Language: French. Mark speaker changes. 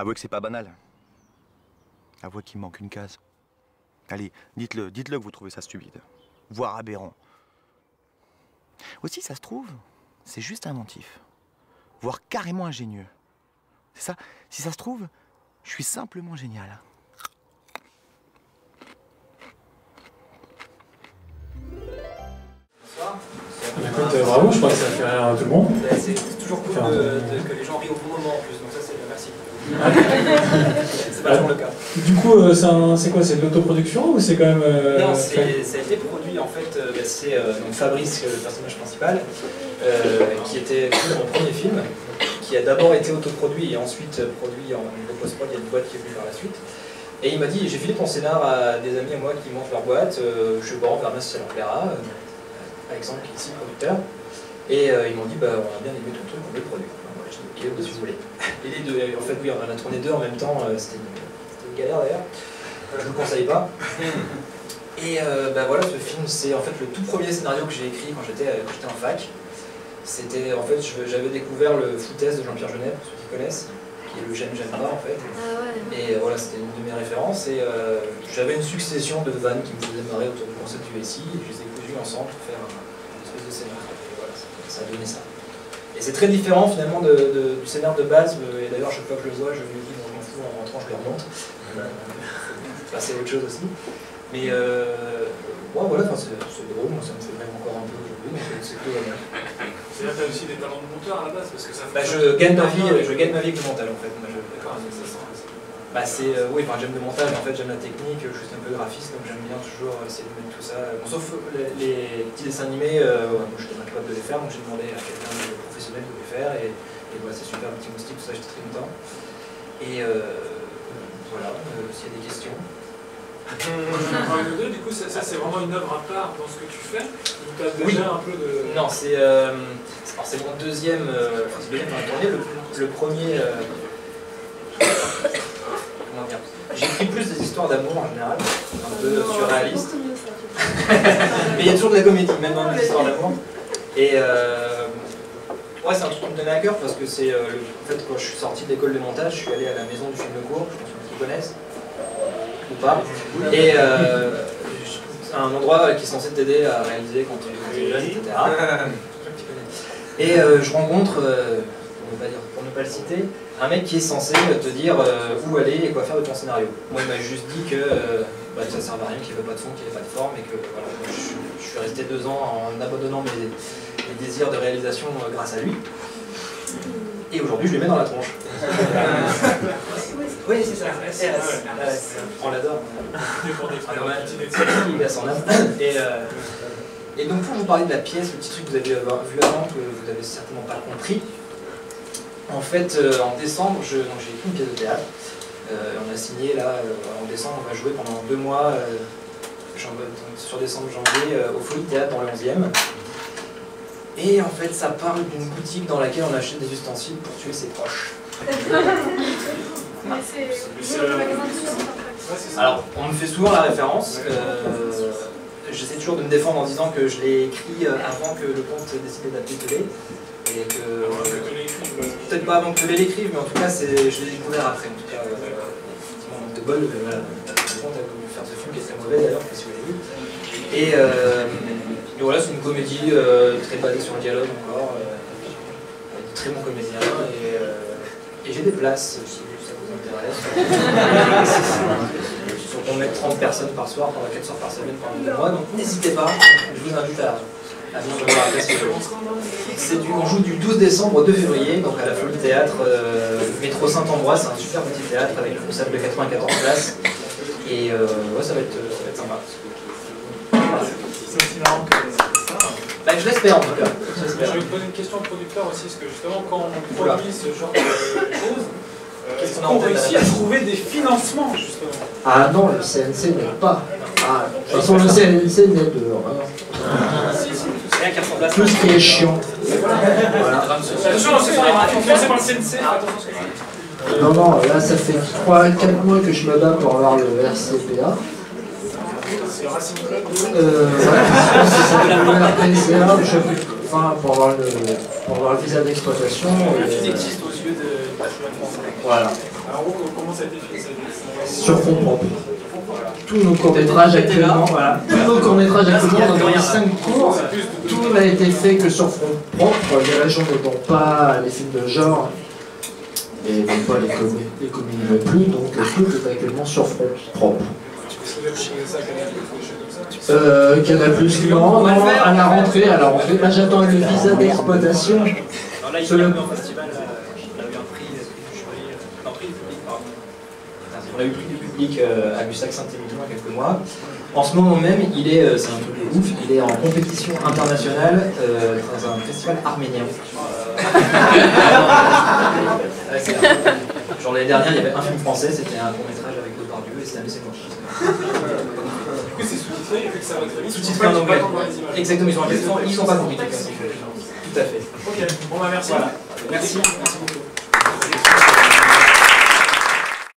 Speaker 1: Avouez que c'est pas banal. Avouez qu'il manque une case. Allez, dites-le que vous trouvez ça stupide, voire aberrant. Aussi, ça se trouve, c'est juste inventif, voire carrément ingénieux. C'est ça, si ça se trouve, je suis simplement génial.
Speaker 2: Écoute, bravo, je crois que ça fait rire à tout le monde.
Speaker 3: C'est toujours cool que les gens rient au bon moment en plus, donc ça c'est merci. C'est pas toujours le cas.
Speaker 2: Du coup, c'est quoi? C'est de l'autoproduction ou c'est quand même...
Speaker 3: Non, ça a été produit en fait, c'est donc Fabrice, le personnage principal, qui était mon premier film, qui a d'abord été autoproduit et ensuite produit en niveau post-prod. Il y a une boîte qui est venue par la suite. Et il m'a dit, j'ai filé ton scénar à des amis à moi qui montent leur boîte, je vais on verra si ça leur plaira. Alexandre qui est ici, producteur. Et ils m'ont dit, bah, on a bien aimé tout le truc, on veut le produire. Voilà, je dis, ok, si vous voulez. Et les deux, en fait, oui, on en a tourné deux en même temps, c'était une galère d'ailleurs. Je ne vous conseille pas. Et bah, voilà, ce film, c'est en fait le tout premier scénario que j'ai écrit quand j'étais en fac. C'était, en fait, j'avais découvert le foutaise de Jean-Pierre Jeunet, pour ceux qui connaissent, qui est le J'aime pas en fait.
Speaker 4: Ah ouais.
Speaker 3: Et voilà, c'était une de mes références. Et j'avais une succession de vannes qui me faisaient marrer autour du concept du SI, et je les ai cousues ensemble pour faire une espèce de scénario. Et voilà, ça a donné ça. Et c'est très différent finalement du scénar de base. Et d'ailleurs, chaque fois que je le vois, je me dis, bon, je m'en fous, en rentrant, je le remonte. Passer à autre chose aussi. Mais ouais, voilà, c'est drôle, moi ça me fait même encore un peu aujourd'hui, donc c'est cool.
Speaker 5: C'est-à-dire que tu as aussi des talents de monteur à la base parce que ça fait...
Speaker 3: Bah, je gagne ma vie avec le montage en fait.
Speaker 5: D'accord, ça sent.
Speaker 3: Bah, oui, enfin, j'aime le montage, en fait j'aime la technique, je suis un peu graphiste donc j'aime bien toujours essayer de mettre tout ça. Bon, sauf les petits dessins animés, moi je n'étais pas capable de les faire, donc j'ai demandé à quelqu'un de professionnel de les faire et voilà, c'est super, un petit moustique, tout ça j'étais très content. Et voilà, s'il y a des questions.
Speaker 5: Du coup, ça c'est vraiment une œuvre à part dans ce que tu fais. Donc tu as déjà un peu de...
Speaker 3: Non, c'est mon deuxième, c'est le deuxième dans la tournée, le premier... comment dire, j'écris plus des histoires d'amour en général, un peu surréalistes. Mais il y a toujours de la comédie, même dans les histoires d'amour. Et ouais, c'est un truc qui me tenait à cœur parce que c'est en fait quand je suis sorti de l'école de montage, je suis allé à la maison du film court, je pense qu'ils connaissent ou pas. Et c'est un endroit qui est censé t'aider à réaliser quand tu es jeune, etc. Et je rencontre, pour ne pas le citer, un mec qui est censé te dire où aller et quoi faire de ton scénario. Moi, il m'a juste dit que ça ne sert à rien, qu'il ne veut pas de fond, qu'il n'y ait pas de forme, et que voilà, je suis resté 2 ans en abandonnant mes désirs de réalisation grâce à lui. Et aujourd'hui, je le mets dans la tronche. Oui, c'est ça. On l'adore. Il a son âme. Et donc, pour vous parler de la pièce, le petit truc que vous avez vu avant, que vous n'avez certainement pas compris, en fait, en décembre, j'ai écrit une pièce de théâtre. On a signé là, en décembre, on va jouer pendant 2 mois, sur décembre-janvier, au Folies Théâtre dans le 11e. Et en fait, ça parle d'une boutique dans laquelle on achète des ustensiles pour tuer ses proches. Alors, on me fait souvent la référence. J'essaie toujours de me défendre en disant que je l'ai écrit avant que le conte décide d'appeler télé. Et que. Peut-être pas avant que Télé l'écrive, mais en tout cas, je l'ai découvert après. En tout cas, effectivement, manque de bol. Voilà, le conte a voulu faire ce film qui est très mauvais d'ailleurs, parce que vous l'avez vu. Et voilà, c'est une comédie très basée sur le dialogue encore. Avec de très bons comédiens. Et j'ai des places, si ça vous intéresse. On met 30 personnes par soir, pendant 4 soirs par semaine pendant 2 mois, donc n'hésitez pas, je vous invite à venir me voir après. On joue du 12 décembre au 2 février, donc à la Folie Théâtre, métro Saint-Ambroise, c'est un super petit théâtre avec une salle de 94 places, et ouais, ça va être sympa.
Speaker 5: C'est aussi marrant que ça.
Speaker 3: Bah, je l'espère en tout cas.
Speaker 5: Je vais te poser une question au producteur aussi, parce que justement, quand on produit ce genre de choses, est-ce qu'on réussit à trouver des financements, justement?
Speaker 6: Ah non, le CNC n'aide pas. Ah, de toute façon, le CNC n'aide rien. Tout ce qui est chiant. Voilà.
Speaker 5: Attention, c'est pas influencé par le CNC. Attention ce que je dis.
Speaker 6: Non, là, ça fait 3-4 mois que je me bats pour avoir le RCPA.
Speaker 5: C'est Racing Club.
Speaker 6: Voilà, c'est ça, le RPCA, enfin, pour avoir le visa d'exploitation.
Speaker 3: Il existe aux yeux de la France.
Speaker 6: Voilà.
Speaker 5: Alors, comment ça a été fait?
Speaker 6: Sur fond propre. Tous nos courts-métrages actuellement, voilà. Tous nos courts-métrages actuellement, dans les 5 cours, tout n'a été fait que sur fond propre. Les régions n'aidant pas les films de genre, et non pas les comédies non plus, donc tout est actuellement sur fond propre. Canal+, non, à la rentrée, bah, j'attends le visa d'exploitation.
Speaker 3: Alors là, il est en festival, on a eu un prix du jury, prix du public, pardon. On a eu le prix du public à Lussac-Saint-Émilion il y a quelques mois. En ce moment même, il est, c'est un truc de ouf, il est en compétition internationale dans un festival arménien. Genre l'année dernière, il y avait un film français, c'était un court-métrage avec Depardieu, et cette année, c'est moi.
Speaker 5: Du coup, c'est sous-titré, vu que ça va très vite.
Speaker 3: Sous-titré en anglais. Exactement, ils ont un ils sont pas compris. Tout à fait.
Speaker 5: Ok, bon bah merci.
Speaker 3: Voilà. Merci beaucoup.